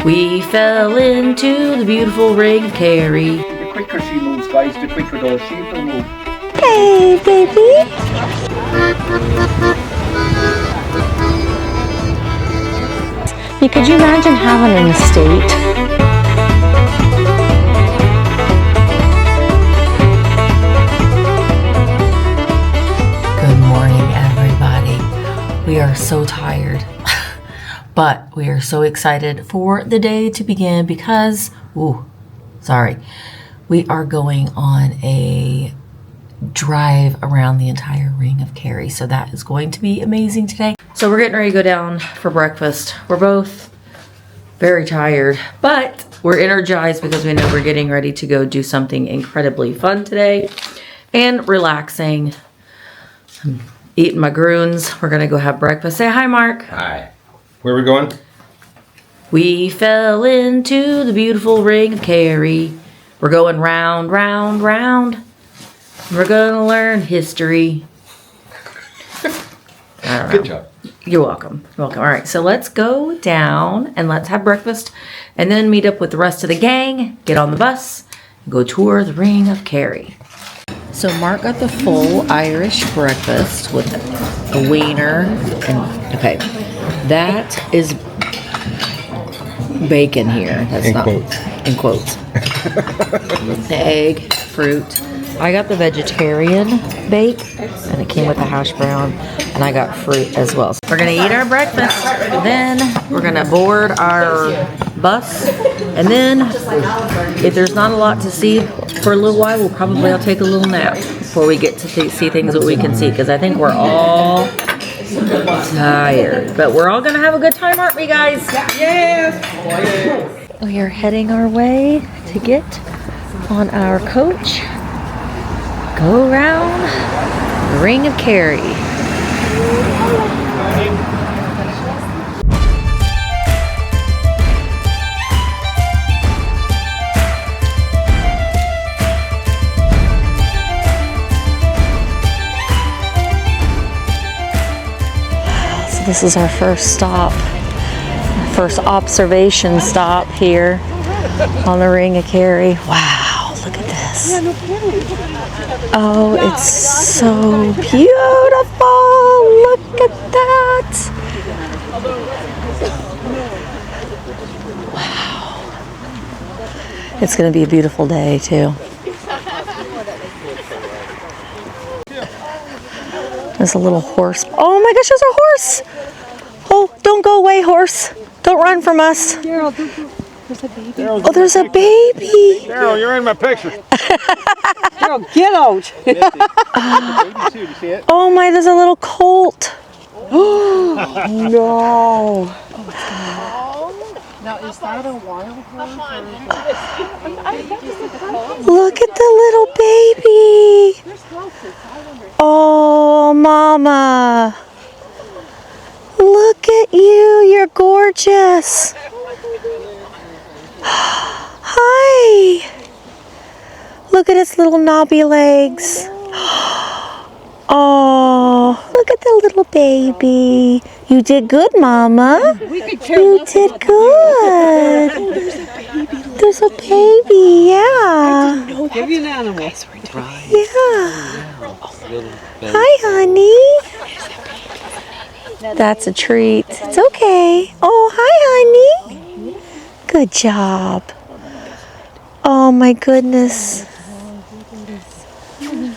We fell into the beautiful Ring of Kerry. The quicker she moves, guys, the quicker those sheep will move. Hey, baby. Could you imagine having an estate? Good morning, everybody. We are so tired, but we are so excited for the day to begin because, we are going on a drive around the entire Ring of Kerry. So that is going to be amazing today. So we're getting ready to go down for breakfast. We're both very tired, but we're energized because we know we're getting ready to go do something incredibly fun today and relaxing. I'm eating my groons. We're gonna go have breakfast. Say hi, Mark. Hi. Where are we going? We fell into the beautiful Ring of Kerry. We're going round, round, round. We're gonna learn history. Good job. You're welcome. You're welcome. All right, so let's go down and let's have breakfast and then meet up with the rest of the gang, get on the bus, and go tour the Ring of Kerry. So Mark got the full Irish breakfast with a wiener and, okay, that is bacon here. That's in not quotes. In quotes. Egg, fruit. I got the vegetarian bake and it came with a hash brown, and I got fruit as well. So we're gonna eat our breakfast, then we're gonna board our bus, and then if there's not a lot to see for a little while, we'll probably all take a little nap before we get to see things that we can see, because I think we're all tired, but we're all gonna have a good time, aren't we, guys? Yes. We are heading our way to get on our coach, go around the Ring of Kerry. So this is our first stop, first observation stop here on the Ring of Kerry. Wow, look at this. Oh, it's so beautiful. Look at that. Wow. It's going to be a beautiful day, too. There's a little horse. Oh my gosh, there's a horse. Oh, don't go away, horse. Don't run from us. There's a baby. Oh, there's a baby. Daryl, you're in my picture. Daryl, get out. Oh my, there's a little colt. No. Now, is that a wild horse? Look at the little baby. Oh, mama. Look at you. You're gorgeous. Hi. Look at its little knobby legs. Oh, look at the little baby. You did good, Mama. You did good. There's a baby, yeah. Give you an animal. Yeah. Hi, honey. That's a treat. It's okay. Oh, hi, honey. Good job. Oh my goodness. Isn't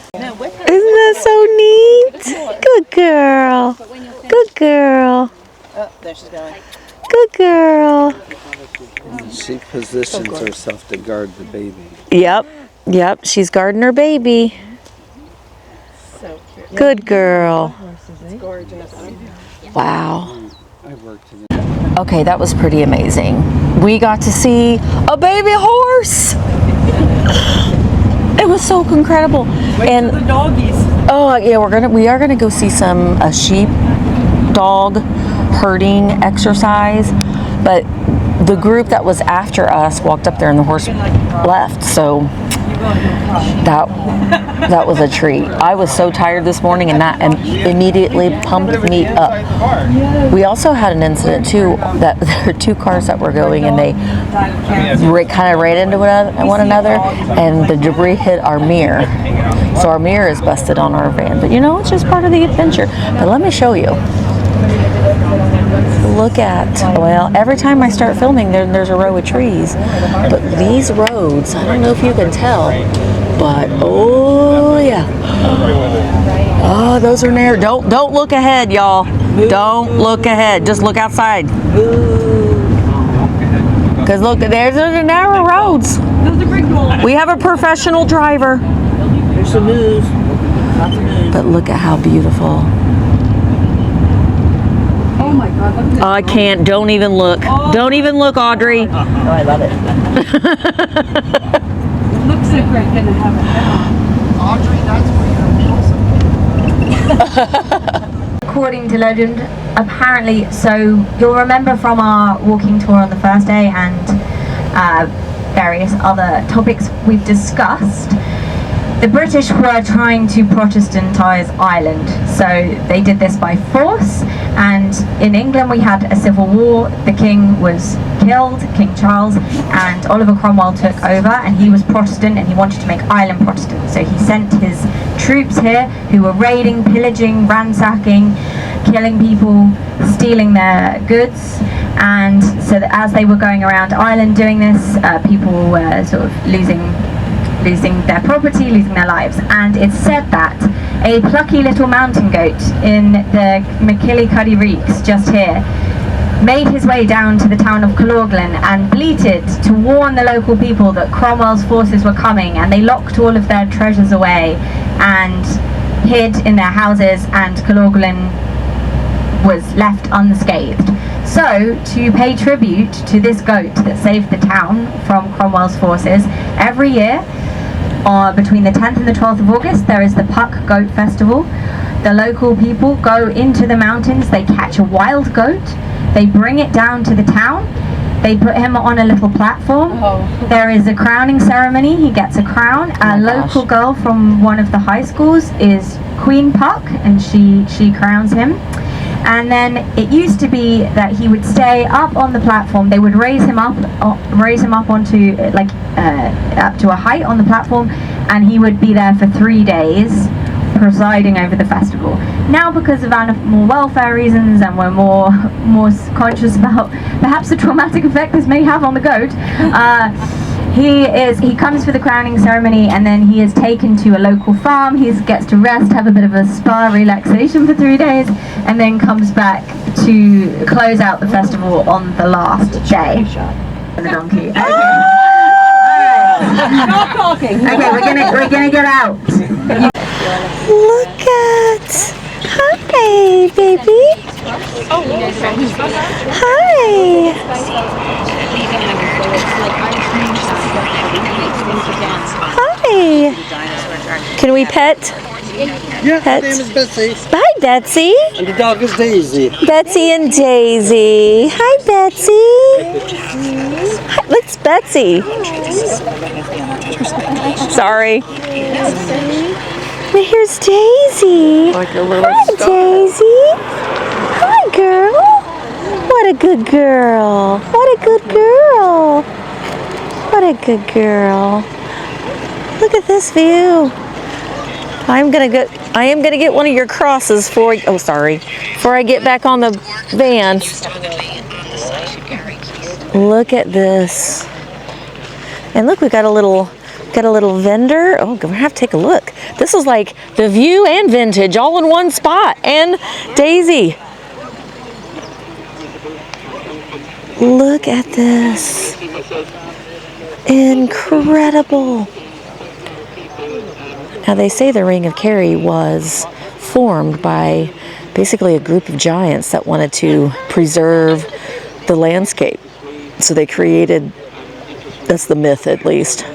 that so neat? Good girl. Good girl. Oh, there she's going. Good girl. She positions herself to guard the baby. Yep. She's guarding her baby. So cute. Good girl. It's gorgeous. Wow. Okay, that was pretty amazing. We got to see a baby horse. It was so incredible. And the doggies. oh yeah, we are gonna go see some sheep dog herding exercise, but the group that was after us walked up there and the horse left. So That was a treat. I was so tired this morning, and that immediately pumped me up. We also had an incident too, that there were two cars that were going, and they kind of ran into one another, and the debris hit our mirror. So our mirror is busted on our van, but you know, it's just part of the adventure. But let me show you. Look at, well, every time I start filming, there's a row of trees. But these roads, I don't know if you can tell, but oh yeah. Oh, those are narrow. Don't look ahead, y'all. Don't look ahead. Just look outside. Because look, there's the narrow roads. We have a professional driver. There's some news. Lots of news. But look at how beautiful. Oh my God, look at this. I can't. Don't even look. Don't even look, Audrey. Oh, I love it. It looks like we're gonna have it now. According to legend, apparently, so you'll remember from our walking tour on the first day and various other topics we've discussed, the British were trying to Protestantize Ireland, so they did this by force. And in England we had a civil war. The king was killed, King Charles, and Oliver Cromwell took over, and he was Protestant and he wanted to make Ireland Protestant. So he sent his troops here who were raiding, pillaging, ransacking, killing people, stealing their goods. And so that as they were going around Ireland doing this, people were sort of losing their property, losing their lives. And it's said that a plucky little mountain goat in the McKillicuddy Reeks just here made his way down to the town of Killorglin and bleated to warn the local people that Cromwell's forces were coming, and they locked all of their treasures away and hid in their houses, and Killorglin was left unscathed. So, to pay tribute to this goat that saved the town from Cromwell's forces, every year between the 10th and the 12th of August, there is the Puck Goat Festival. The local people go into the mountains, they catch a wild goat, they bring it down to the town, they put him on a little platform. There is a crowning ceremony, he gets a crown. A local girl from one of the high schools is Queen Puck, and she crowns him. And then it used to be that he would stay up on the platform. They would raise him up onto up to a height on the platform, and he would be there for 3 days, presiding over the festival. Now, because of animal welfare reasons, and we're more conscious about perhaps the traumatic effect this may have on the goat, he comes for the crowning ceremony, and then he is taken to a local farm. He gets to rest, have a bit of a spa relaxation for 3 days, and then comes back to close out the festival on the last day. The donkey. Okay. Stop talking. Okay, we're gonna get out. Look at. Hi, baby. Hi. Hi. Can we pet? Yeah, Pet. her name is Betsy. Hi, Betsy. And the dog is Daisy. Betsy and Daisy. Hi, Betsy. Hi, it's Betsy. Sorry. But here's Daisy. Like a little Hi, Daisy. Hi, girl. What a good girl. What a good girl. What a good girl. Look at this view. I am gonna get one of your crosses before I get back on the van. Look at this. And look, we got a little vendor. Oh, we're gonna have to take a look. This is like the view and vintage all in one spot. And Daisy. Look at this. Incredible. Now, they say the Ring of Kerry was formed by basically a group of giants that wanted to preserve the landscape. So they created, that's the myth at least,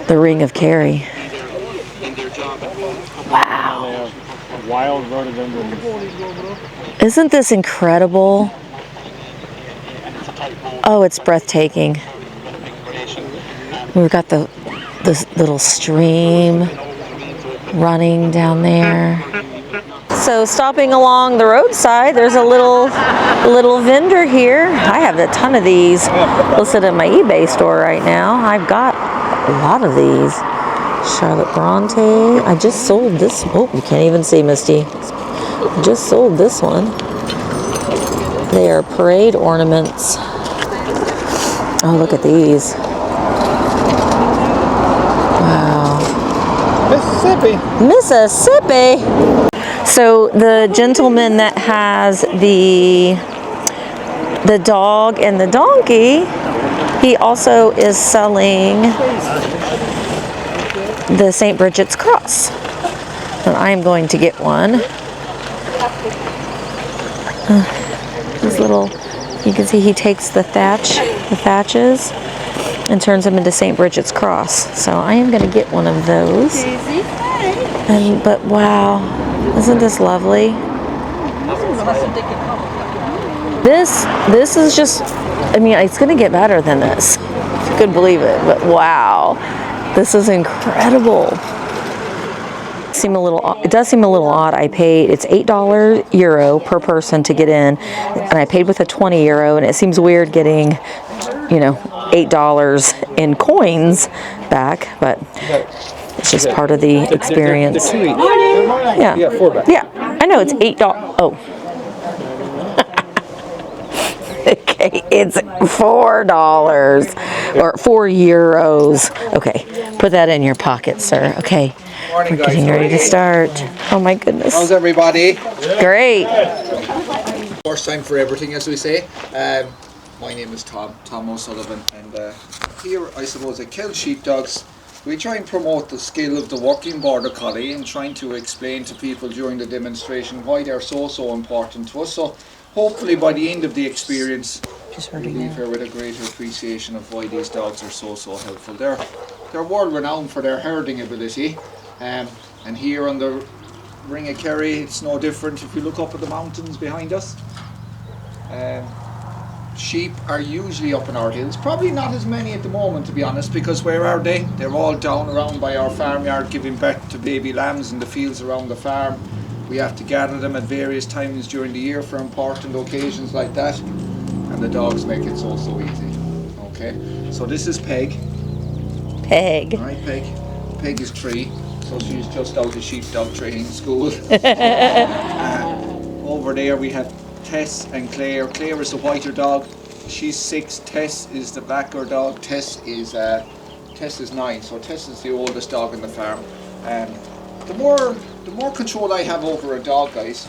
the Ring of Kerry. Wow. Wild rhododendron. Isn't this incredible? Oh, it's breathtaking. We've got the this little stream running down there. So stopping along the roadside, there's a little vendor here. I have a ton of these listed in my eBay store right now. I've got a lot of these. Charlotte Bronte. I just sold this. Oh, you can't even see Misty. I just sold this one. They are parade ornaments. Oh, look at these. Wow. Mississippi. So the gentleman that has the dog and the donkey, he also is selling the St. Bridget's cross. And I am going to get one. This little, you can see he takes the thatches and turns them into St. Bridget's cross. So I am going to get one of those. But wow, isn't this lovely? This is just, I mean, it's going to get better than this. I couldn't believe it, but wow, this is incredible. It does seem a little odd. I paid, it's €8 per person to get in, and I paid with a €20, and it seems weird getting, you know, $8 in coins back, but it's just part of the experience. Yeah, yeah, I know it's $8. Oh. Okay, it's $4 or €4. Okay, put that in your pocket, sir. Okay, we're getting ready to start. Oh my goodness. How's everybody? Great. First time for everything, as we say. My name is Tom O'Sullivan, and here, I suppose, at Kill Sheepdogs, we try and promote the skill of the working border collie and trying to explain to people during the demonstration why they're so important to us. So hopefully by the end of the experience, we leave here with a greater appreciation of why these dogs are so helpful. They're world renowned for their herding ability, and here on the Ring of Kerry, it's no different. If you look up at the mountains behind us, sheep are usually up in our hills. Probably not as many at the moment, to be honest, because where are they? They're all down around by our farmyard giving birth to baby lambs in the fields around the farm. We have to gather them at various times during the year for important occasions like that, and the dogs make it so easy. Okay, so this is Peg. Peg. All right, Peg. Peg is 3, so she's just out of sheepdog training school. Over there we have Tess and Claire. Claire is the whiter dog. She's 6. Tess is the blacker dog. Tess is 9. So Tess is the oldest dog in the farm. The more control I have over a dog, guys,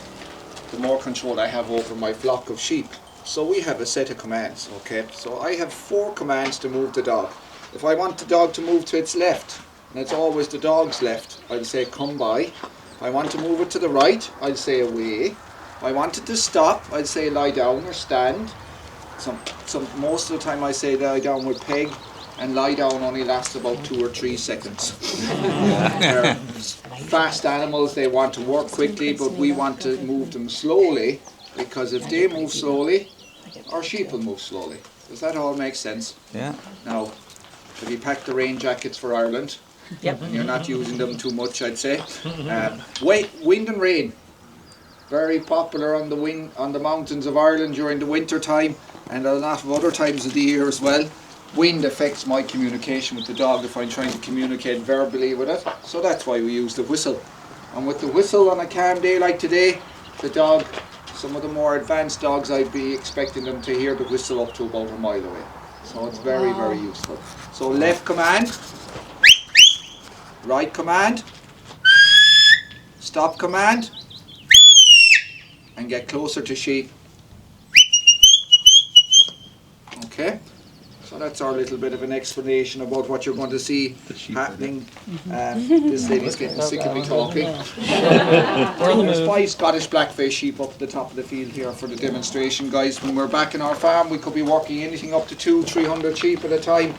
the more control I have over my flock of sheep. So we have a set of commands. Okay. So I have 4 commands to move the dog. If I want the dog to move to its left, and it's always the dog's left, I'll say come by. If I want to move it to the right, I'll say away. If I want it to stop, I'd say lie down or stand. Most of the time I say lie down with Peg, and lie down only lasts about 2 or 3 seconds. They're fast animals, they want to work quickly, but we want to move them slowly, because if they move slowly, our sheep will move slowly. Does that all make sense? Yeah. Now, have you packed the rain jackets for Ireland? Yep. You're not using them too much, I'd say. Wind and rain. Very popular on the mountains of Ireland during the winter time, and a lot of other times of the year as well. Wind affects my communication with the dog if I'm trying to communicate verbally with it, so that's why we use the whistle. And with the whistle on a calm day like today, the dog, some of the more advanced dogs, I'd be expecting them to hear the whistle up to about a mile away. So it's very useful. So left command, right command, stop command, and get closer to sheep. Okay, so that's our little bit of an explanation about what you're going to see happening. This lady's getting sick of me talking. There's 5 Scottish blackface sheep up at the top of the field here for the demonstration, guys. When we're back in our farm, we could be working anything up to 200-300 sheep at a time,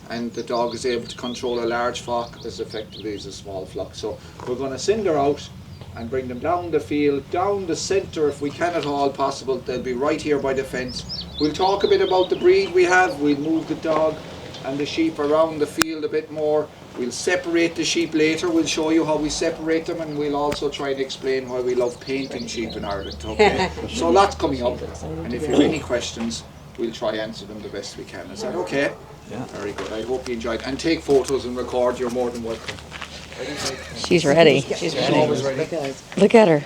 and the dog is able to control a large flock as effectively as a small flock. So we're going to send her out and bring them down the field, down the centre if we can at all possible. They'll be right here by the fence. We'll talk a bit about the breed we have. We'll move the dog and the sheep around the field a bit more. We'll separate the sheep later. We'll show you how we separate them, and we'll also try and explain why we love painting sheep in Ireland. Okay? So lots coming up, and if you have any questions, we'll try answer them the best we can. Is that okay? Yeah. Very good. I hope you enjoyed. And take photos and record. You're more than welcome. She's ready. She's always ready. Look at her.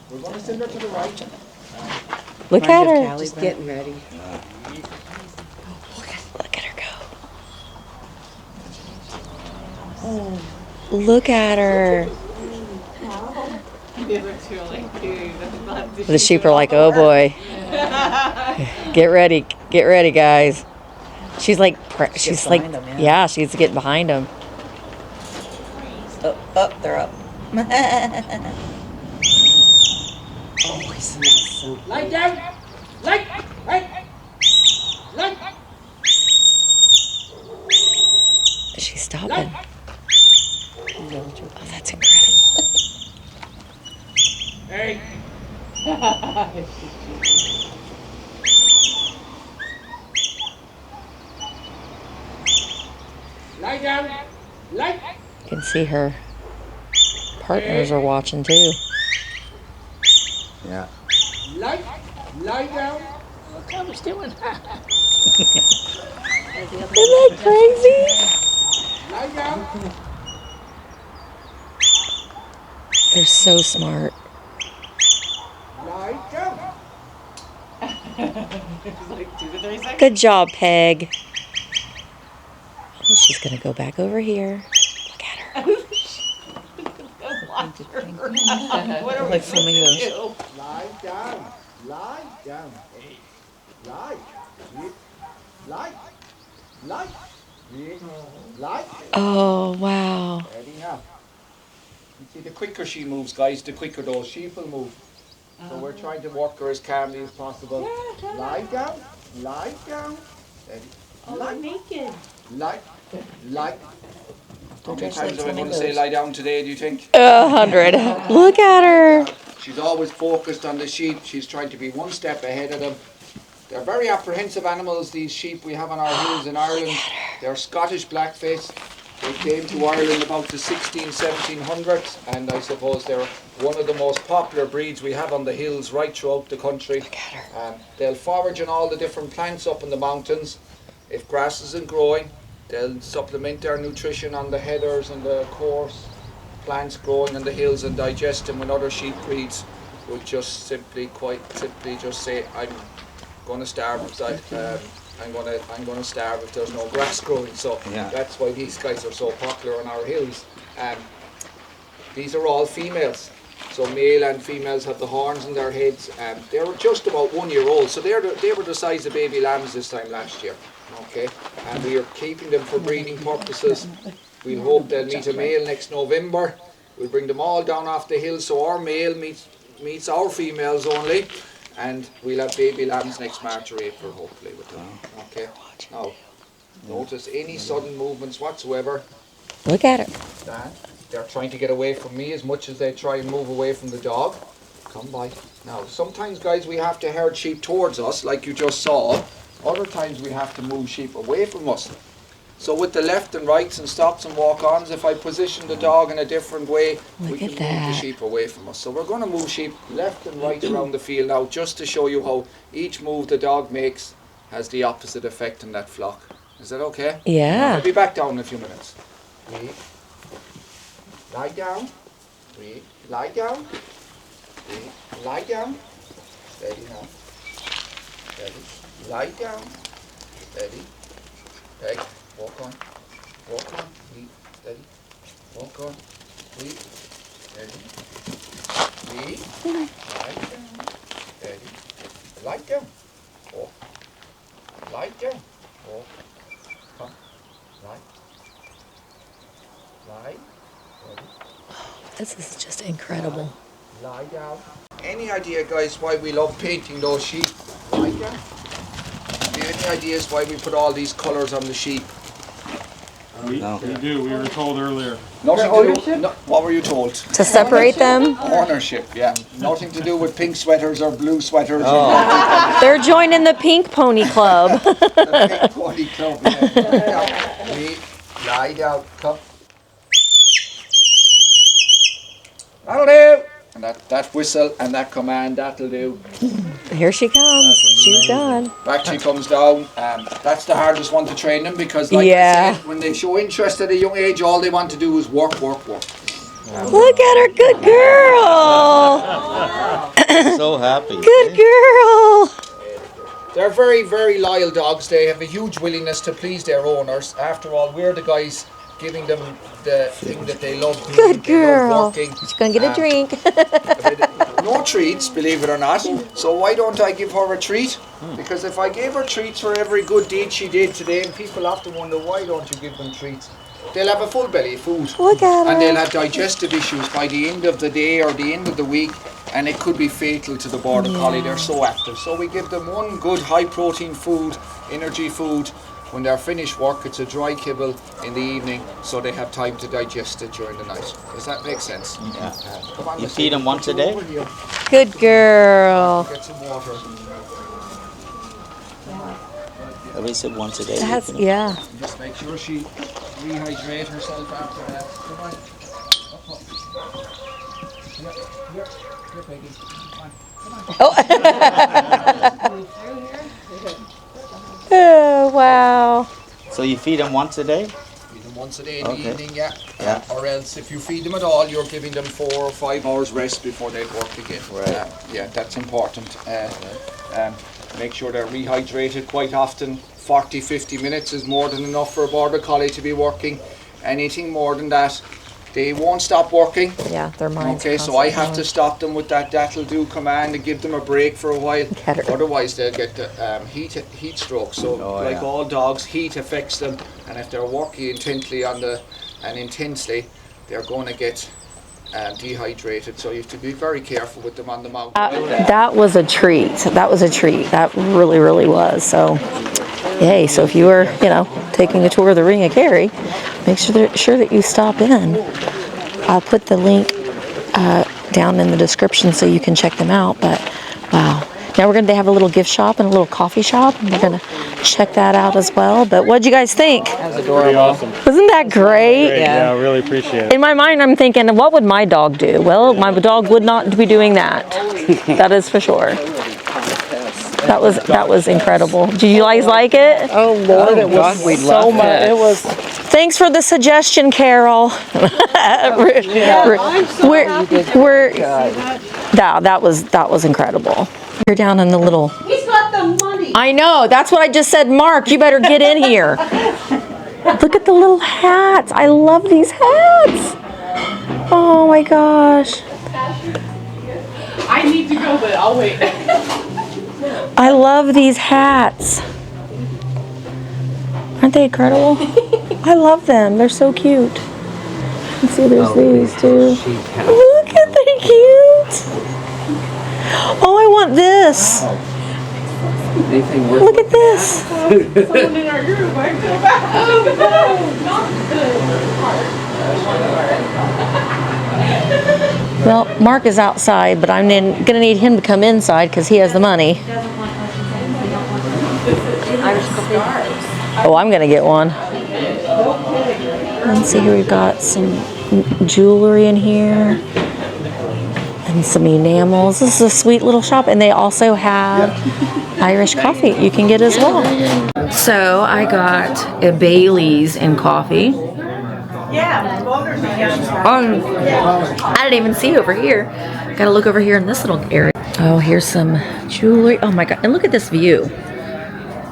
We're going to send her to the right. Look at her. Just getting ready. Look at her go. Look at her. The sheep are like, oh boy. Get ready, guys. She's like, yeah, she's getting behind them. Up, they're up. Light down! Light! Is she stopping? Oh, that's incredible. Hey! Lie down! Light! You can see her partners are watching too. Yeah. Lie down! Look how he's doing. Isn't that crazy? Lie down! They're so smart. Lie down! Good job, Peg. Oh, she's gonna go back over here. Look at her. Like flamingos. Lie down! Lie down! Lie! Lie! Lie! Lie! Oh, wow. Ready now. You see, the quicker she moves, guys, the quicker those sheep will move. So we're trying to work her as calmly as possible. Lie down. Lie down. Ready. Lie. Naked. Lie. Lie. How many times am I going to say lie down today, do you think? 100. Look at her. She's always focused on the sheep. She's trying to be one step ahead of them. They're very apprehensive animals, these sheep we have on our hills in Ireland. They're Scottish blackface. They came to Ireland about the 1700s, and I suppose they're one of the most popular breeds we have on the hills right throughout the country. Look at her. They'll forage on all the different plants up in the mountains. If grass isn't growing, they'll supplement their nutrition on the heathers and the coarse plants growing in the hills and digest them, when other sheep breeds would just simply just say, I'm going to starve if I'm going to starve if there's no grass growing. So that's why these guys are so popular on our hills. These are all females. So male and females have the horns in their heads. They're just about 1 year old. So they were the size of baby lambs this time last year. Okay, and we are keeping them for breeding purposes. We hope they'll meet a male next November. We'll bring them all down off the hill, so our male meets our females only, and we'll have baby lambs next March or April, hopefully, with them. Okay. Now, notice any sudden movements whatsoever. Look at her. They're trying to get away from me as much as they try and move away from the dog. Come by. Now, sometimes, guys, we have to herd sheep towards us, like you just saw. Other times we have to move sheep away from us. So with the left and rights and stops and walk-ons, if I position the dog in a different way, we can move the sheep away from us. So we're going to move sheep left and right around the field now, just to show you how each move the dog makes has the opposite effect in that flock. Is that okay? Yeah. I'll be back down in a few minutes. Wait. Lie down. Wait. Lie down. Wait. Lie down. Steady now. Steady. Lie down. Steady. Peg. Walk on. Walk on. Wait. Steady. Walk on. Wait. Steady. Wait. Lie down. Steady. Lie down. Walk. Lie down. Walk. Come. Lie. Lie. Steady. This is just incredible. Lie down. Any idea, guys, why we love painting those sheep? Lie down. Do you have any ideas why we put all these colours on the sheep? We do. We were told earlier. Nothing to do. What were you told? To separate them? Ownership, yeah. Nothing to do with pink sweaters or blue sweaters. They're joining the Pink Pony Club. The pink pony club. Yeah. Wait, Lie down. Come. That'll do. And that whistle and that command, that'll do. Here she comes. She's gone. Back she comes down. That's the hardest one to train them because, like I said, when they show interest at a young age, all they want to do is work, work, work. Look at her, good girl. So happy. Good girl. They're very, very loyal dogs. They have a huge willingness to please their owners. After all, we're the guys giving them the thing that they love doing. Good They love girl. working. She's gonna get a drink. No treats, believe it or not. So why don't I give her a treat? Because if I gave her treats for every good deed she did today, and people often wonder, why don't you give them treats? They'll have a full belly of food. Look at her. And they'll have digestive issues by the end of the day or the end of the week, and it could be fatal to the border collie. They're so active. So we give them one good high protein food, energy food. When they're finished work, it's a dry kibble in the evening, so they have time to digest it during the night. Does that make sense? Yeah. Come on, You let's feed them once a day? over here. Good girl. Get some water. At least said once a day. That's, you know. yeah. Just make sure she rehydrate herself after that. Come on. Up, up. Here, Peggy. Come on. Oh, wow. So you feed them once a day? Feed them once a day in Okay. the evening, yeah. Yeah. Or else if you feed them at all, you're giving them 4 or 5 hours rest before they work again. Right. Yeah, that's important. Make sure they're rehydrated quite often. 40-50 minutes is more than enough for a border collie to be working. Anything more than that, they won't stop working. Yeah, their minds. Okay, so I have to stop them with that that'll do command and give them a break for a while. Get her. Otherwise they'll get the heat stroke. So like all dogs, heat affects them, and if they're working intently intensely, they're going to get dehydrated. So you have to be very careful with them on the mouth. That was a treat. That was a treat. That really, really was. So, yay. So if you were, taking a tour of the Ring of Kerry, make sure that you stop in. I'll put the link down in the description so you can check them out. But wow. Now they have a little gift shop and a little coffee shop, and we're gonna check that out as well. But what'd you guys think? Pretty awesome. Wasn't that great? Yeah, I really appreciate it. In my mind, I'm thinking, what would my dog do? Well, my dog would not be doing that. That is for sure. That was incredible. Did you guys like it? Oh Lord, it was so much. It was. Thanks for the suggestion, Carol. That was incredible. You're down in the little. He's got the money. I know. That's what I just said, Mark. You better get in here. Look at the little hats. I love these hats. Oh my gosh. I need to go, but I'll wait. I love these hats. Aren't they incredible? I love them. They're so cute. Let's see, there's these too. Look at they cute. Oh, I want this. Look at this. Someone in our group, I feel bad. Oh no, not good. Well, Mark is outside, but I'm gonna need him to come inside because he has the money. Oh, I'm gonna get one. Let's see here, we've got some jewelry in here and some enamels. This is a sweet little shop, and they also have Irish coffee you can get as well. So I got a Bailey's in coffee. I didn't even see over here. Gotta look over here in this little area. Oh, here's some jewelry. Oh my God, and look at this view.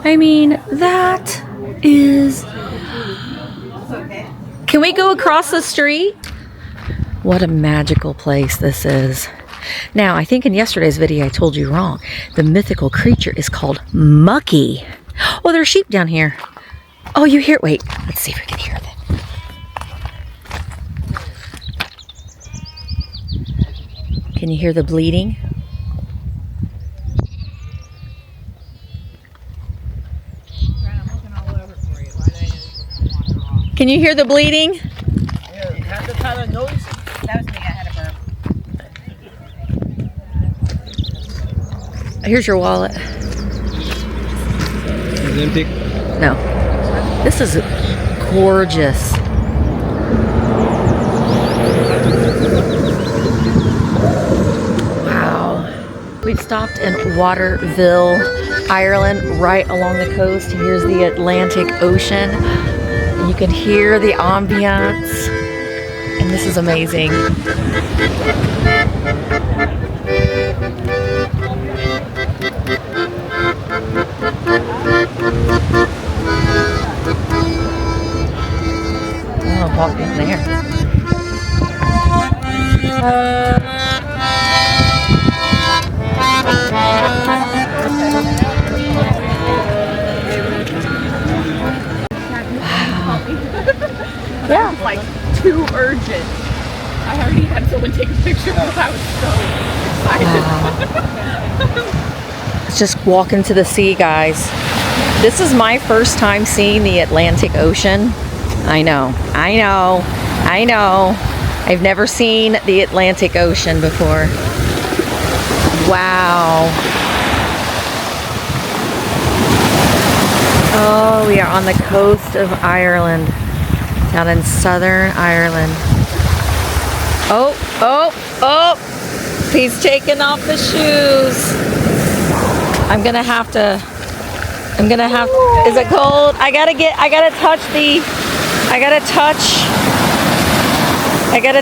I mean, that is... Can we go across the street? What a magical place this is. Now, I think in yesterday's video I told you wrong. The mythical creature is called Mucky. Oh, there's sheep down here. Oh, you hear... Wait, let's see if we can hear them. Can you hear the bleeding? Can you hear the bleeding? Here's your wallet. It's empty. No. This is gorgeous. Wow. We've stopped in Waterville, Ireland, right along the coast. Here's the Atlantic Ocean. You can hear the ambiance, and this is amazing. Oh, walk in there. Yeah. Like too urgent. I already had someone take a picture because I was so excited. Let's just walk into the sea, guys. This is my first time seeing the Atlantic Ocean. I know. I've never seen the Atlantic Ocean before. Wow. Oh, we are on the coast of Ireland, down in southern Ireland. Oh. He's taking off the shoes. I'm gonna have to, is it cold? I gotta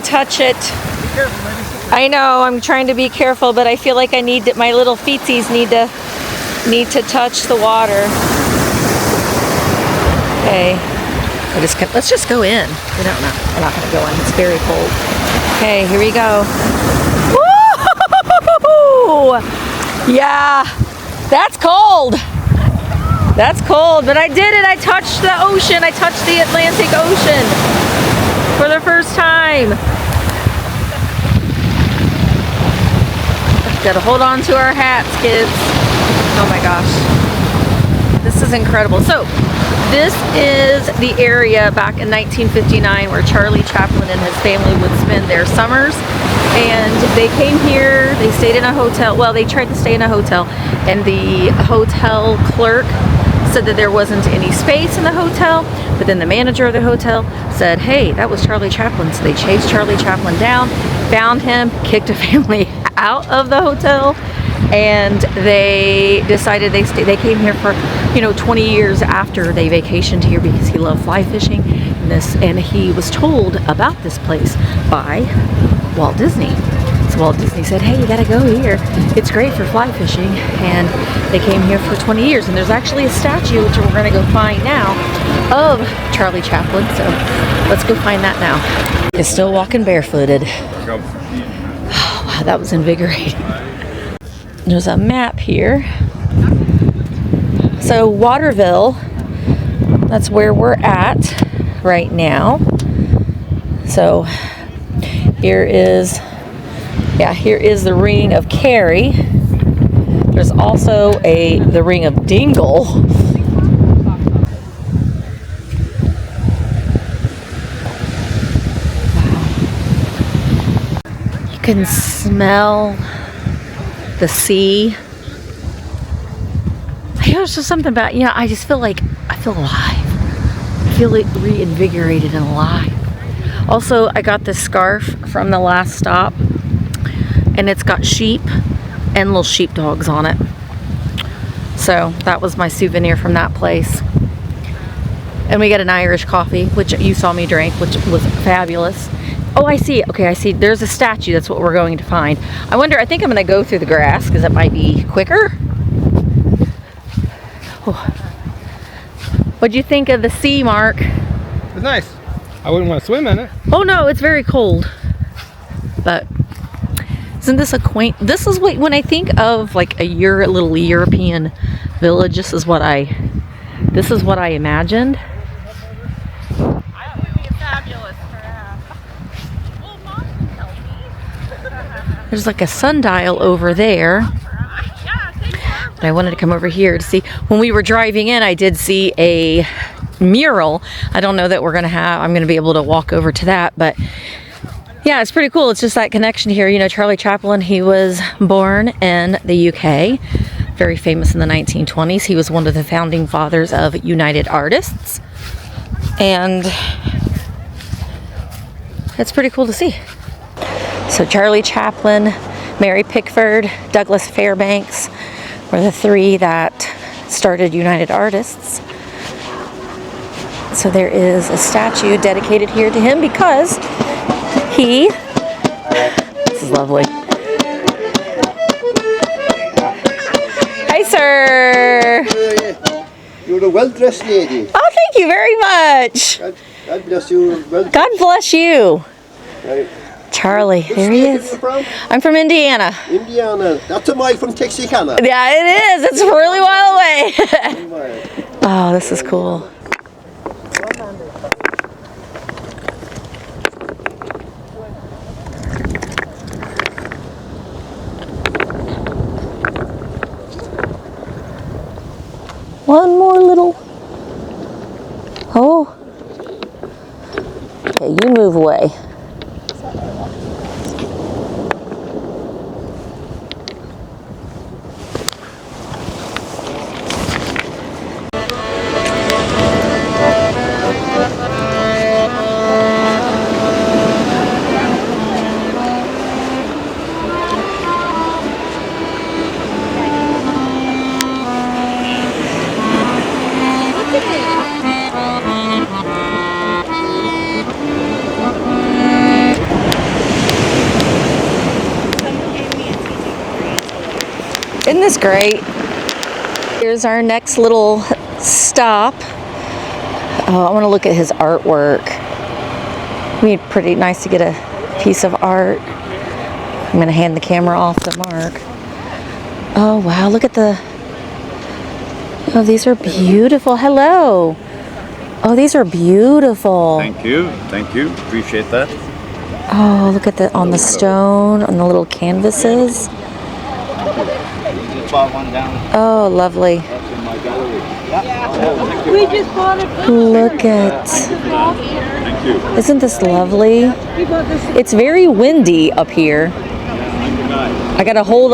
touch it. I know, I'm trying to be careful, but I feel like I need to, my little feetsies need to touch the water. Okay, let's just go in. We're not gonna go in, it's very cold. Okay, here we go. Woo! Yeah, that's cold. That's cold, but I did it. I touched the ocean. I touched the Atlantic Ocean for the first time. Gotta hold on to our hats, kids. Oh my gosh. This is incredible. So, this is the area back in 1959 where Charlie Chaplin and his family would spend their summers. And they came here, they stayed in a hotel. Well, they tried to stay in a hotel, and the hotel clerk said that there wasn't any space in the hotel, but then the manager of the hotel said, hey, that was Charlie Chaplin. So they chased Charlie Chaplin down, found him, kicked a family out of the hotel, and they decided they came here for 20 years after they vacationed here because he loved fly fishing and he was told about this place by Walt Disney. So Walt Disney said, hey, you gotta go here, it's great for fly fishing, and they came here for 20 years. And there's actually a statue, which we're gonna go find now, of Charlie Chaplin, so let's go find that now. He's still walking barefooted. Oh, wow, that was invigorating. There's a map here. So Waterville, that's where we're at right now. So here is the Ring of Kerry. There's also the Ring of Dingle. Wow. You can smell the sea. There's just something about, I just feel like I feel alive. I feel like reinvigorated and alive. Also, I got this scarf from the last stop, and it's got sheep and little sheepdogs on it. So that was my souvenir from that place. And we got an Irish coffee, which you saw me drink, which was fabulous. Oh, I see. Okay, I see. There's a statue. That's what we're going to find. I think I'm going to go through the grass because it might be quicker. Oh. What'd you think of the sea, Mark? It's nice. I wouldn't want to swim in it. Oh no, it's very cold. But isn't this a quaint? This is when I think of like a little European village. This is what I imagined. There's like a sundial over there. But I wanted to come over here to see. When we were driving in, I did see a mural. I don't know that I'm going to be able to walk over to that, but yeah, it's pretty cool. It's just that connection here. Charlie Chaplin, he was born in the UK, very famous in the 1920s. He was one of the founding fathers of United Artists. And it's pretty cool to see. So Charlie Chaplin, Mary Pickford, Douglas Fairbanks were the three that started United Artists. So there is a statue dedicated here to him because he, this is lovely. Hi, sir. You're a well-dressed lady. Oh, thank you very much. God bless you. God bless you. Right. Charlie, there he is. I'm from Indiana. Indiana. That's a mile from Texarkana. Yeah, it is. It's really well away. Oh, this is cool. One more little. Oh. Okay, you move away. Isn't this great? Here's our next little stop. Oh, I want to look at his artwork. It'd be pretty nice to get a piece of art. I'm going to hand the camera off to Mark. Oh, wow, look at the... Oh, these are beautiful. Hello. Oh, these are beautiful. Thank you. Thank you. Appreciate that. Oh, look at the on the stone, on the little canvases. One down. Oh, lovely. That's in my gallery. We just bought a Look at. Thank you. Isn't this lovely? It's very windy up here. I gotta hold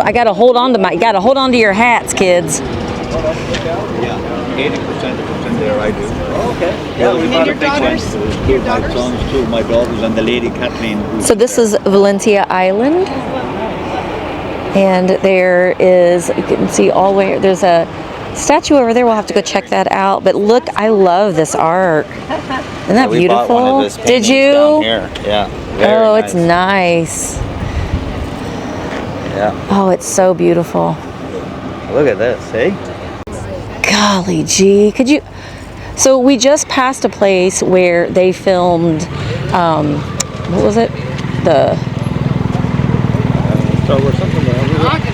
on to your hats, kids. Yeah, 80% of it's in there. I do. Okay. Yeah, we bought a big one. Two of my sons, two of my daughters, and the lady Kathleen. So this is Valentia Island. And there is, you can see all the way, there's a statue over there. We'll have to go check that out. But look, I love this art. Isn't that we beautiful? bought one of his Did you? down here. Yeah. Very Oh, nice. it's nice. Yeah. Oh, it's so beautiful. Look at this, eh? Golly gee, could you? So we just passed a place where they filmed, what was it?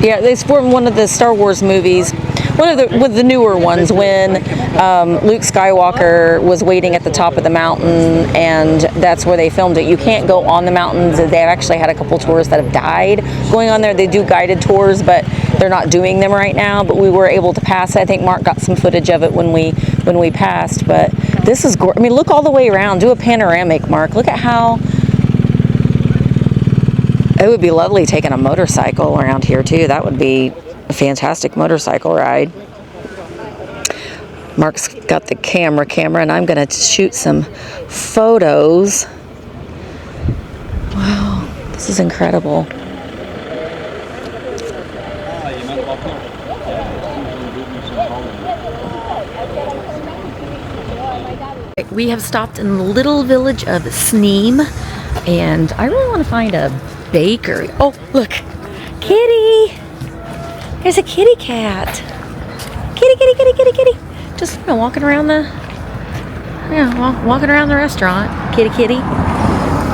Yeah, they filmed one of the Star Wars movies, one of the newer ones when Luke Skywalker was waiting at the top of the mountain, and that's where they filmed it. You can't go on the mountains. They've actually had a couple tourists that have died going on there. They do guided tours, but they're not doing them right now. But we were able to pass. I think Mark got some footage of it when we passed. But this is I mean, look all the way around. Do a panoramic, Mark. Look at how. It would be lovely taking a motorcycle around here too. That would be a fantastic motorcycle ride. Mark's got the camera, and I'm going to shoot some photos. Wow, this is incredible. We have stopped in the little village of Sneem, and I really want to find a bakery. Oh, look, kitty. There's a kitty cat. Kitty. Just walking around the, walking around the restaurant. Kitty.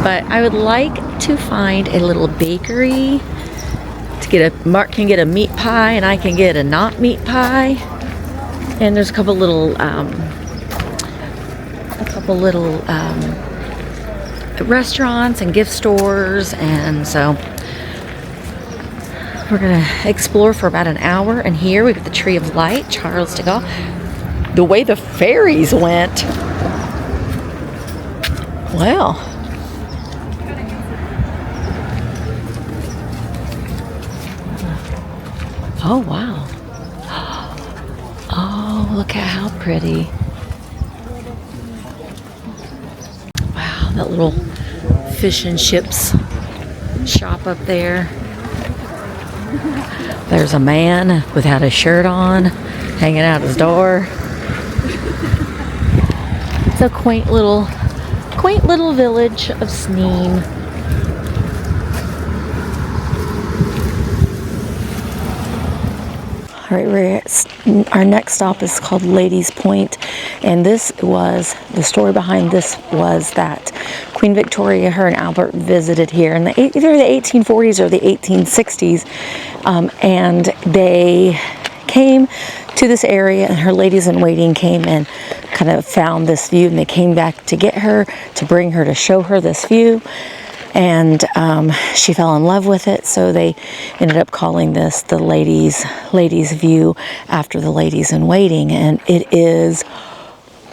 But I would like to find a little bakery to get a. Mark can get a meat pie, and I can get a not meat pie. And there's a couple little restaurants and gift stores, and so we're gonna explore for about an hour. And here we've got the Tree of Light, Charles de Gaulle. The way the ferries went. Wow. Oh wow. Oh, look at how pretty. that little fish and chips shop up there. There's a man without a shirt on, hanging out his door. It's a quaint little village of Sneem. All right, our next stop is called Ladies Point, and this was, the story behind this was that Queen Victoria, her and Albert visited here in either the 1840s or the 1860s, and they came to this area, and her ladies in waiting came and kind of found this view, and they came back to get her, to bring her, to show her this view. And she fell in love with it, so they ended up calling this the ladies view after the ladies in waiting, and it is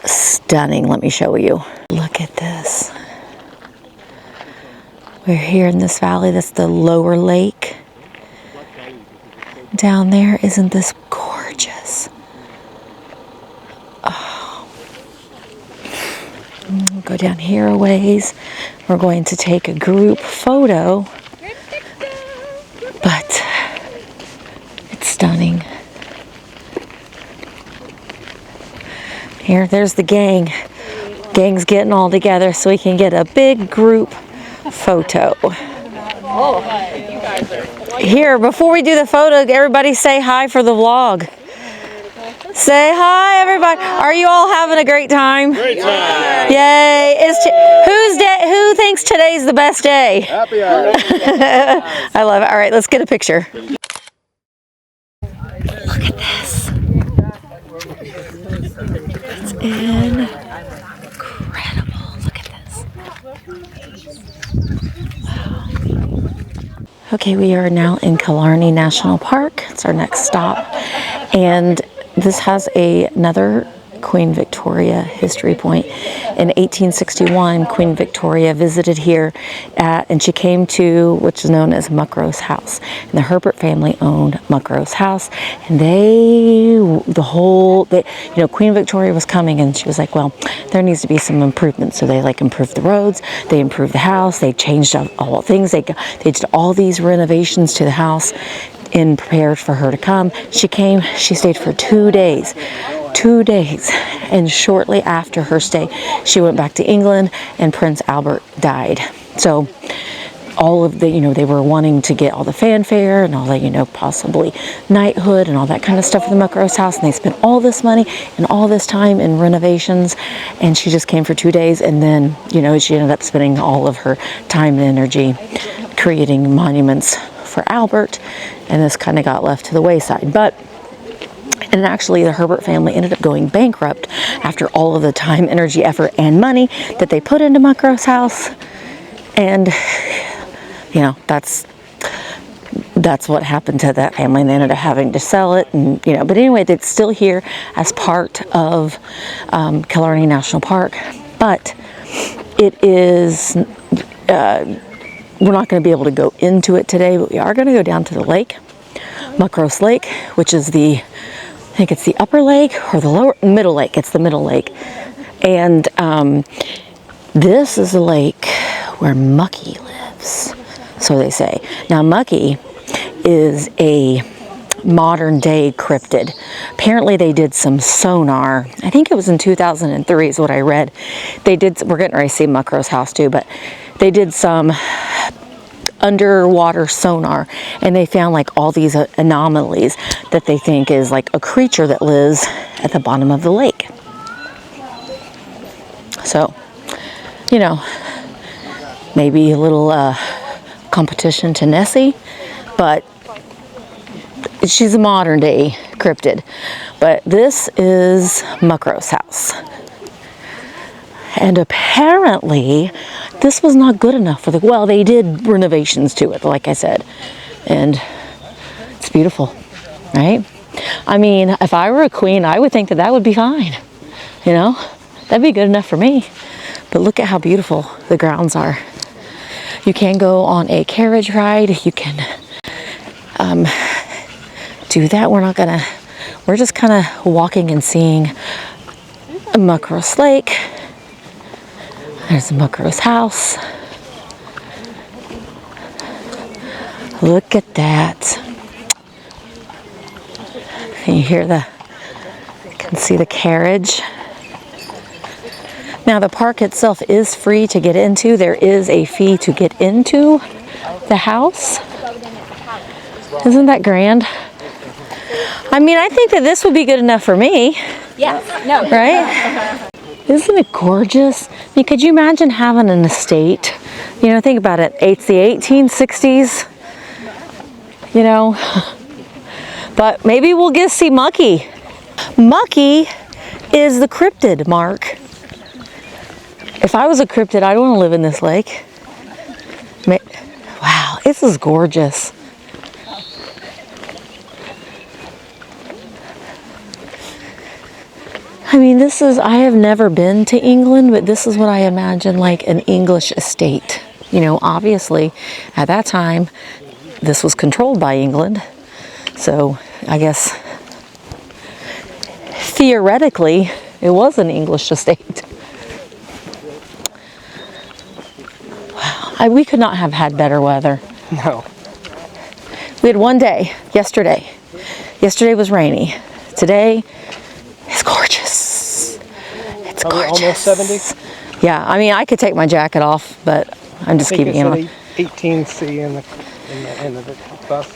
stunning. Let me show you. Look at this. We're here in this valley. That's the lower lake down there. Isn't this gorgeous? Oh. We'll go down here a ways. We're going to take a group photo, but it's stunning. Here, there's the gang. Gang's getting all together so we can get a big group photo. Here, before we do the photo, everybody say hi for the vlog. Say hi, everybody. Are you all having a great time? Great time. Yay. Who thinks today's the best day? Happy hour. I love it. All right, let's get a picture. Look at this. It's incredible. Look at this. Wow. Okay, we are now in Killorglin National Park. It's our next stop. And this has another Queen Victoria history point. In 1861, Queen Victoria visited here and she came to which is known as Muckross House. And the Herbert family owned Muckross House, and Queen Victoria was coming, and she was like, well, there needs to be some improvements. So they improved the roads, they improved the house, they changed all things, they did all these renovations to the house and prepared for her to come. She came, she stayed for 2 days. 2 days, and shortly after her stay, she went back to England, and Prince Albert died. So all of the, they were wanting to get all the fanfare and all the, possibly knighthood and all that kind of stuff in the Muckross house, and they spent all this money and all this time in renovations, and she just came for 2 days, and then, she ended up spending all of her time and energy creating monuments for Albert, and this kind of got left to the wayside. And actually, the Herbert family ended up going bankrupt after all of the time, energy, effort, and money that they put into Muckross House. And, that's what happened to that family. And they ended up having to sell it. And, but anyway, it's still here as part of Killorglin National Park. But it is, we're not going to be able to go into it today, but we are going to go down to the lake, Muckross Lake, which is I think it's the upper lake or the middle lake. It's the middle lake. And this is the lake where Mucky lives, so they say. Now, Mucky is a modern day cryptid. Apparently they did some sonar. I think it was in 2003 is what I read. We're getting ready to see Muckross house too, but they did some underwater sonar, and they found all these anomalies that they think is a creature that lives at the bottom of the lake. So, maybe a little competition to Nessie, but she's a modern day cryptid. But this is Muckross house. And apparently, this was not good enough for they did renovations to it, like I said. And it's beautiful, right? I mean, if I were a queen, I would think that would be fine. That'd be good enough for me. But look at how beautiful the grounds are. You can go on a carriage ride. You can do that. We're just kind of walking and seeing Muckross Lake. There's the Muckross house. Look at that. Can you hear you can see the carriage. Now the park itself is free to get into. There is a fee to get into the house. Isn't that grand? I mean, I think that this would be good enough for me. Yes. No. Right? Isn't it gorgeous? I mean, could you imagine having an estate? You know, think about it. It's the 1860s. You know. But maybe we'll get to see Mucky. Mucky is the cryptid, Mark. If I was a cryptid, I'd want to live in this lake. Wow, this is gorgeous. I mean, I have never been to England, but this is what I imagine like an English estate. You know, obviously, at that time, this was controlled by England. So, I guess, theoretically, it was an English estate. Wow, we could not have had better weather. No. We had one day, yesterday. Yesterday was rainy. Today is gorgeous. It's probably gorgeous. Almost 70? Yeah, I mean, I could take my jacket off, but I'm just keeping it on. 18C in the bus.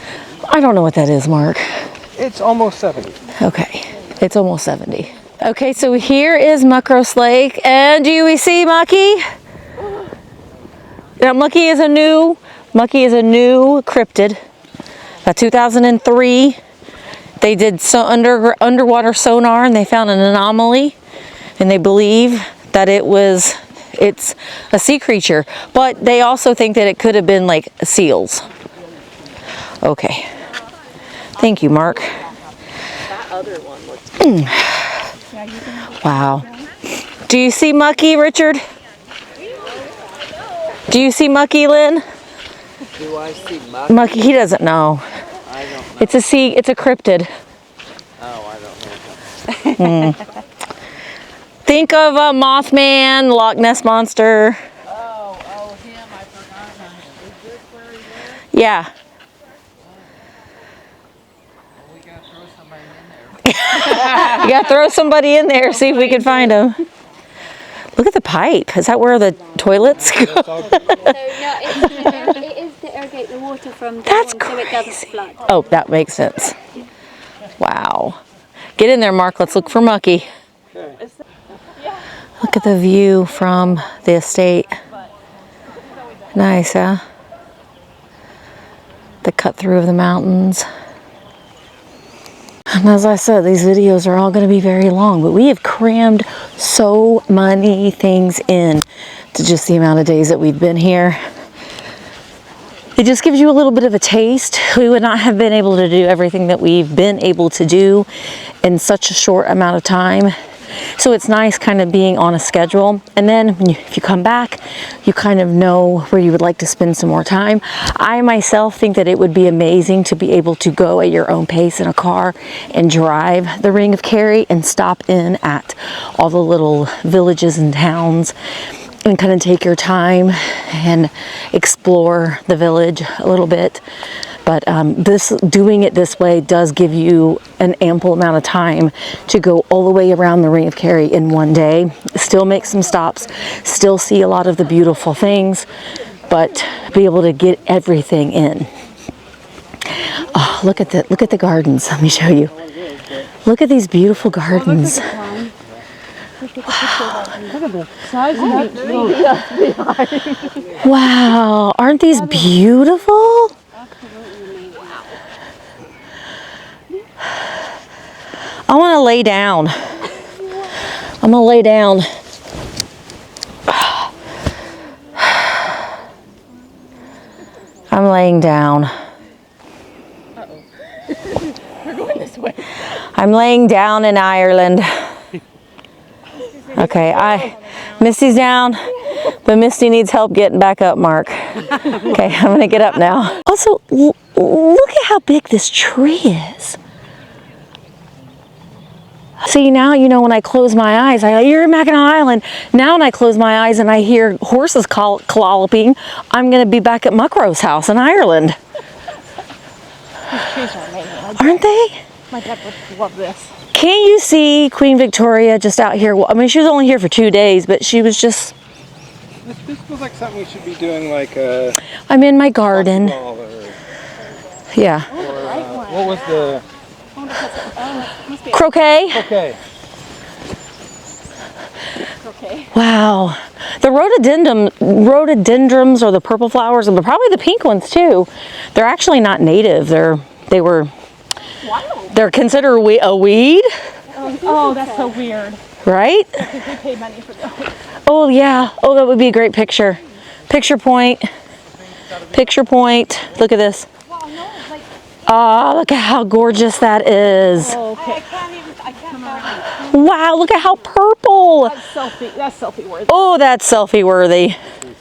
I don't know what that is, Mark. It's almost 70. Okay, it's almost 70. Okay, so here is Muckross Lake, and do we see Mucky? Now, Mucky is a new cryptid. 2003, they did underwater sonar, and they found an anomaly, and they believe that it's a sea creature, but they also think that it could have been like seals. Okay. Thank you, Mark. That other one looks Wow. Do you see Mucky, Richard? Do you see Mucky, Lynn? Do I see Mucky? Mucky, he doesn't know. I don't know. It's a cryptid. Oh, I don't know. Think of Mothman, Loch Ness Monster. Oh, him, I forgot him. Is this where he lives? Yeah. We gotta throw somebody in there. You gotta throw somebody in there, see if we can find him. Look at the pipe. Is that where the toilets go? So no, it is to irrigate the water from That's down so it doesn't crazy. flood. Oh, that makes sense. Wow. Get in there, Mark. Let's look for Mucky. Look at the view from the estate. Nice, huh? The cut through of the mountains. And as I said, these videos are all going to be very long, but we have crammed so many things in to just the amount of days that we've been here. It just gives you a little bit of a taste. We would not have been able to do everything that we've been able to do in such a short amount of time. So it's nice kind of being on a schedule. And then if you come back, you kind of know where you would like to spend some more time. I myself think that it would be amazing to be able to go at your own pace in a car and drive the Ring of Kerry and stop in at all the little villages and towns and kind of take your time and explore the village a little bit. But doing it this way does give you an ample amount of time to go all the way around the Ring of Kerry in one day. Still make some stops, still see a lot of the beautiful things, but be able to get everything in. Oh, look at the gardens. Let me show you. Look at these beautiful gardens. Wow, aren't these beautiful? I want to lay down. I'm gonna lay down. I'm laying down. We're going this way. I'm laying down in Ireland. Okay, Misty's down, but Misty needs help getting back up, Mark. Okay, I'm gonna get up now. Also, look at how big this tree is. See, now, you know, when I close my eyes, you're in Mackinac Island. Now when I close my eyes and I hear horses clopping, I'm going to be back at Muckross' house in Ireland. These trees are amazing. Aren't they? My dad would love this. Can you see Queen Victoria just out here? I mean, she was only here for 2 days, but she was just... This feels like something we should be doing, like I'm in my garden. Yeah. What was the... Croquet? Okay. Okay. Wow. The rhododendrons or the purple flowers, but probably the pink ones too. They're actually not native. They're considered a weed. Oh, that's so weird. Right? I think we pay money for those. Oh yeah. Oh, that would be a great picture. Picture point. Picture point. Look at this. Oh, look at how gorgeous that is. Oh, okay. Wow, look at how purple. That's selfie worthy. Oh, that's selfie worthy.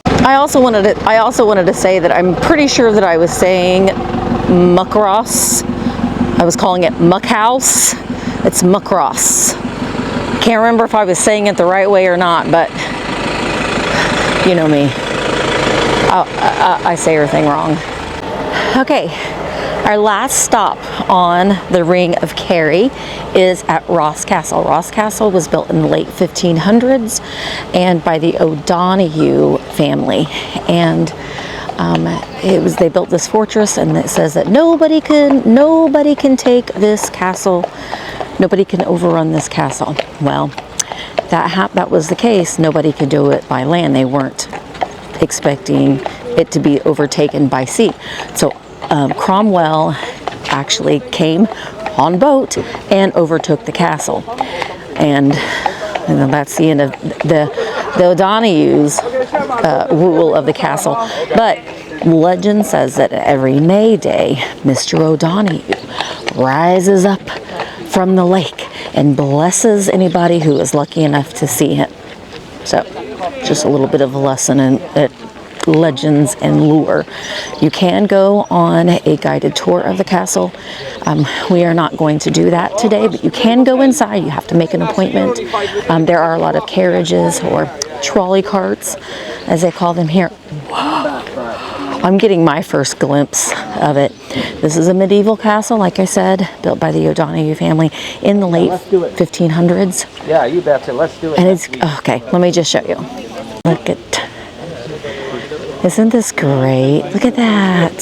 I also wanted to say that I'm pretty sure that I was saying Muckross. I was calling it Muckhouse. It's Muckross. Can't remember if I was saying it the right way or not, but you know me. I say everything wrong. Okay. Our last stop on the Ring of Kerry is at Ross Castle. Ross Castle was built in the late 1500s and by the O'Donoghue family. And they built this fortress, and it says that nobody can take this castle. Nobody can overrun this castle. Well, that was the case. Nobody could do it by land. They weren't expecting it to be overtaken by sea. So Cromwell actually came on boat and overtook the castle, and that's the end of the O'Donoghue's rule of the castle. But legend says that every May Day, Mr. O'Donoghue rises up from the lake and blesses anybody who is lucky enough to see him. So, just a little bit of a lesson in legends and lore. You can go on a guided tour of the castle. We are not going to do that today, but you can go inside. You have to make an appointment. There are a lot of carriages or trolley carts, as they call them here. Whoa. I'm getting my first glimpse of it. This is a medieval castle, like I said, built by the O'Donoghue family in the late 1500s. Yeah, you betcha. Let's do it. And it's okay. Let me just show you. Look at. Isn't this great? Look at that.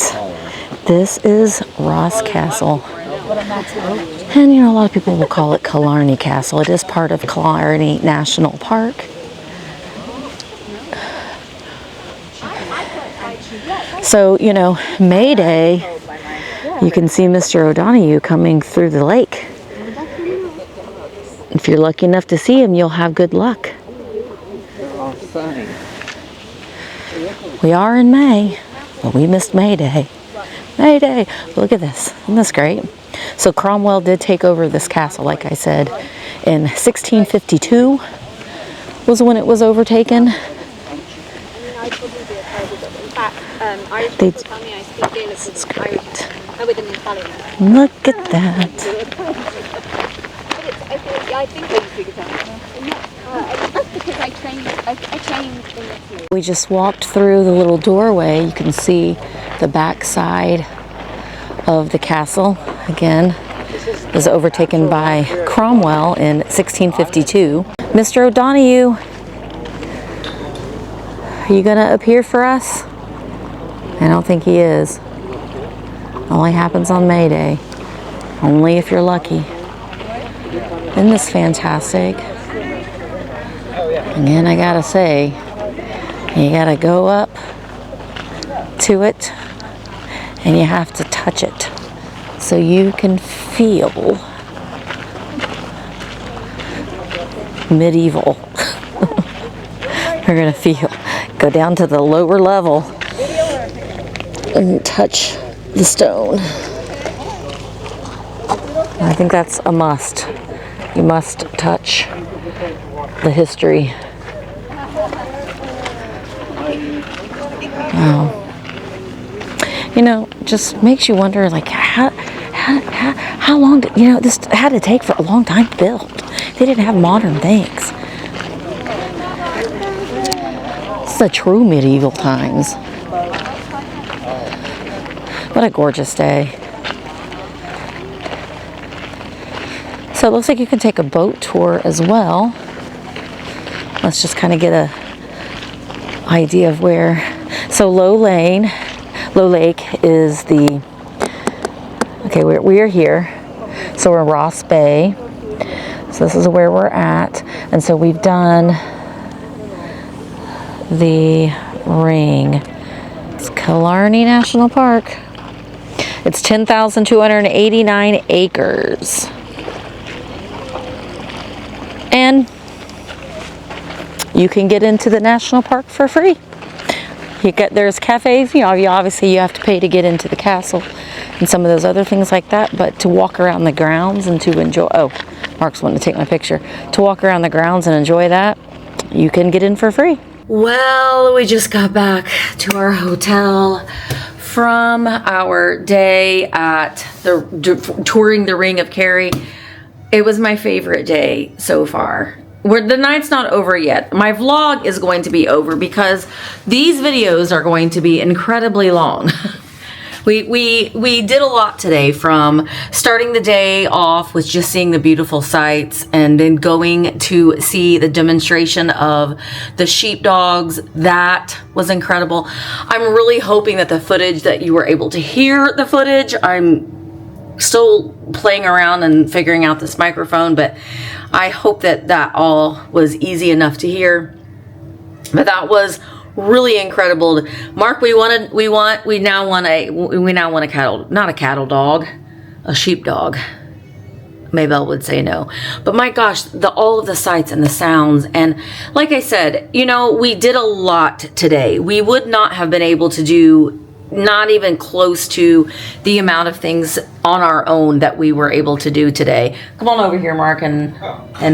This is Ross Castle. And you know, a lot of people will call it Killarney Castle. It is part of Killarney National Park. So, you know, May Day, you can see Mr. O'Donoghue coming through the lake. If you're lucky enough to see him, you'll have good luck. We are in May, but we missed May Day. May Day. Look at this. Isn't this great? So Cromwell did take over this castle, like I said, in 1652 was when it was overtaken. It's great. Look at that. We just walked through the little doorway. You can see the back side of the castle. Again, it was overtaken by Cromwell in 1652. Mr. O'Donoghue, are you gonna appear for us? I don't think he is. Only happens on May Day. Only if you're lucky. Isn't this fantastic? Again, I gotta say, you gotta go up to it and you have to touch it so you can feel medieval. We're gonna go down to the lower level and touch the stone. I think that's a must. You must touch the history. Wow. You know, just makes you wonder, like, how long did, you know, this had to take for a long time to build. they didn't have modern things. It's the true medieval times. What a gorgeous day. So it looks like you can take a boat tour as well. Let's just kind of get a idea of where. So Low Lake is the, okay, we are here. So we're in Ross Bay. So this is where we're at. And so we've done the ring. It's Killarney National Park. It's 10,289 acres. And you can get into the national park for free. There's cafes, obviously you have to pay to get into the castle and some of those other things like that, but to walk around the grounds and to enjoy, oh, Mark's wanting to take my picture. To walk around the grounds and enjoy that, you can get in for free. Well, we just got back to our hotel from our day at touring the Ring of Kerry. It was my favorite day so far. The night's not over yet. My vlog is going to be over because these videos are going to be incredibly long. We did a lot today, from starting the day off with just seeing the beautiful sights and then going to see the demonstration of the sheepdogs. That was incredible. I'm really hoping that the footage, that you were able to hear the footage. I'm still playing around and figuring out this microphone, but I hope that all was easy enough to hear. But that was really incredible. Mark, we now want a cattle, not a cattle dog, a sheepdog. Maybelle would say no. But my gosh, all of the sights and the sounds. And like I said, we did a lot today. We would not have been able to do not even close to the amount of things on our own that we were able to do today. Come on over here, Mark, and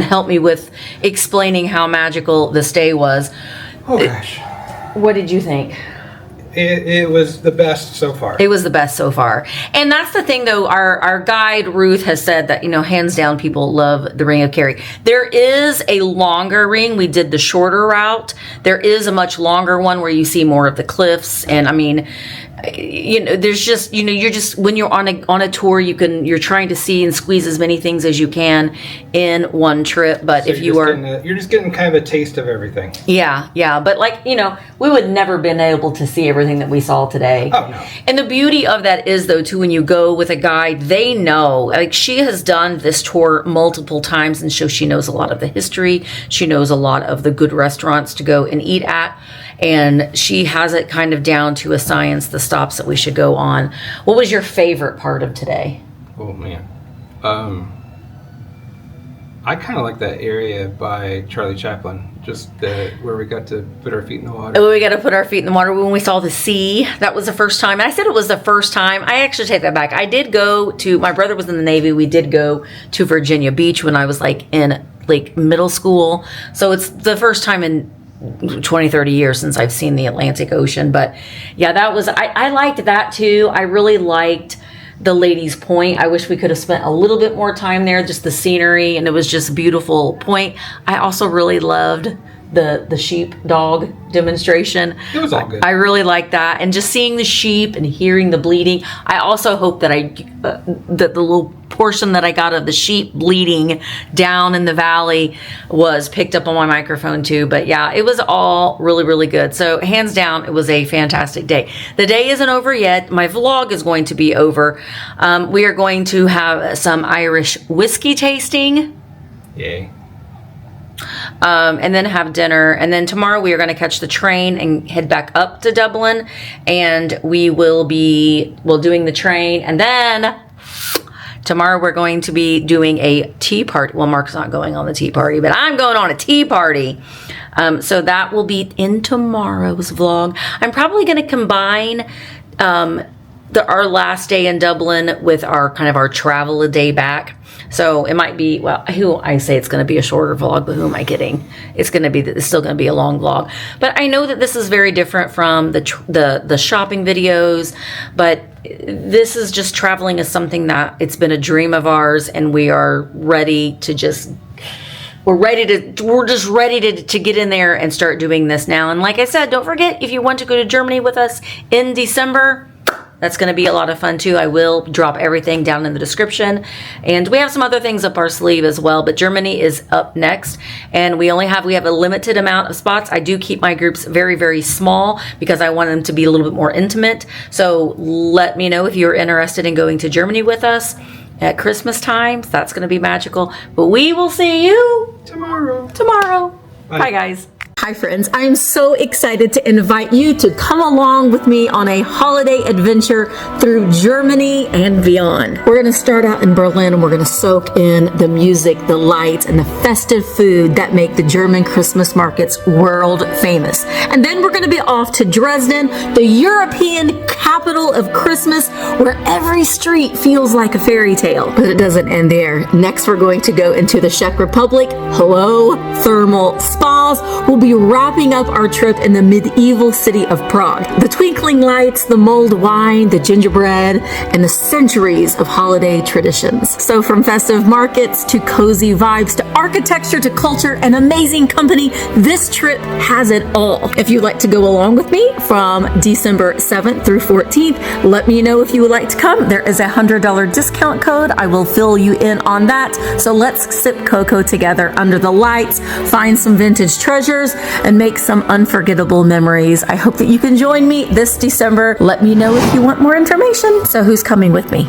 help me with explaining how magical this day was. Oh gosh. What did you think? It was the best so far. It was the best so far. And that's the thing, though. Our guide, Ruth, has said that, hands down, people love the Ring of Kerry. There is a longer ring. We did the shorter route. There is a much longer one where you see more of the cliffs. And, I mean, there's just, you're just, when you're on a tour, you're trying to see and squeeze as many things as you can in one trip. But so if you're just getting kind of a taste of everything. Yeah. But we would never been able to see everything that we saw today. Oh, no. And the beauty of that is, though, too, when you go with a guide, they know, like, she has done this tour multiple times, and so she knows a lot of the history. She knows a lot of the good restaurants to go and eat at. And she has it kind of down to a science, the stops that we should go on. What was your favorite part of today? Oh, man. I kind of like that area by Charlie Chaplin, just where we got to put our feet in the water. Oh, we got to put our feet in the water when we saw the sea. That was the first time. I said it was the first time. I actually take that back. I did go to, my brother was in the Navy. We did go to Virginia Beach when I was in middle school. So it's the first time in 20-30 years since I've seen the Atlantic Ocean. But yeah, that was, I liked that too. I really liked the Ladies Point. I wish we could have spent a little bit more time there, just the scenery, and it was just a beautiful point. I also really loved the sheepdog demonstration. It was all good. I really liked that, and just seeing the sheep and hearing the bleating. I also hope that that the little portion that I got of the sheep bleating down in the valley was picked up on my microphone too. But yeah, it was all really, really good. So hands down, it was a fantastic day. The day isn't over yet. My vlog is going to be over. We are going to have some Irish whiskey tasting. Yay. And then have dinner, and then tomorrow we are going to catch the train and head back up to Dublin, and we will be doing the train, and then tomorrow we're going to be doing a tea party. Well, Mark's not going on the tea party, but I'm going on a tea party. So that will be in tomorrow's vlog. I'm probably going to combine our last day in Dublin with our travel a day back. So it might be, I say it's going to be a shorter vlog, but who am I kidding? It's still going to be a long vlog. But I know that this is very different from the shopping videos, but this is just traveling is something that it's been a dream of ours, and we are ready to just we're just ready to get in there and start doing this now. And like I said, don't forget, if you want to go to Germany with us in December, that's going to be a lot of fun too. I will drop everything down in the description. And we have some other things up our sleeve as well, but Germany is up next. And we have a limited amount of spots. I do keep my groups very, very small because I want them to be a little bit more intimate. So let me know if you're interested in going to Germany with us at Christmas time. That's going to be magical. But we will see you tomorrow. Bye guys. Hi friends, I am so excited to invite you to come along with me on a holiday adventure through Germany and beyond. We're going to start out in Berlin and we're going to soak in the music, the lights, and the festive food that make the German Christmas markets world famous. And then we're going to be off to Dresden, the European capital of Christmas, where every street feels like a fairy tale. But it doesn't end there. Next, we're going to go into the Czech Republic. Hello, thermal spas. We'll be wrapping up our trip in the medieval city of Prague. The twinkling lights, the mulled wine, the gingerbread, and the centuries of holiday traditions. So from festive markets to cozy vibes to architecture to culture and amazing company, this trip has it all. If you'd like to go along with me from December 7th through 14th, let me know if you would like to come. There is a $100 discount code. I will fill you in on that. So let's sip cocoa together under the lights, find some vintage treasures, and make some unforgettable memories. I hope that you can join me this December. Let me know if you want more information. So who's coming with me?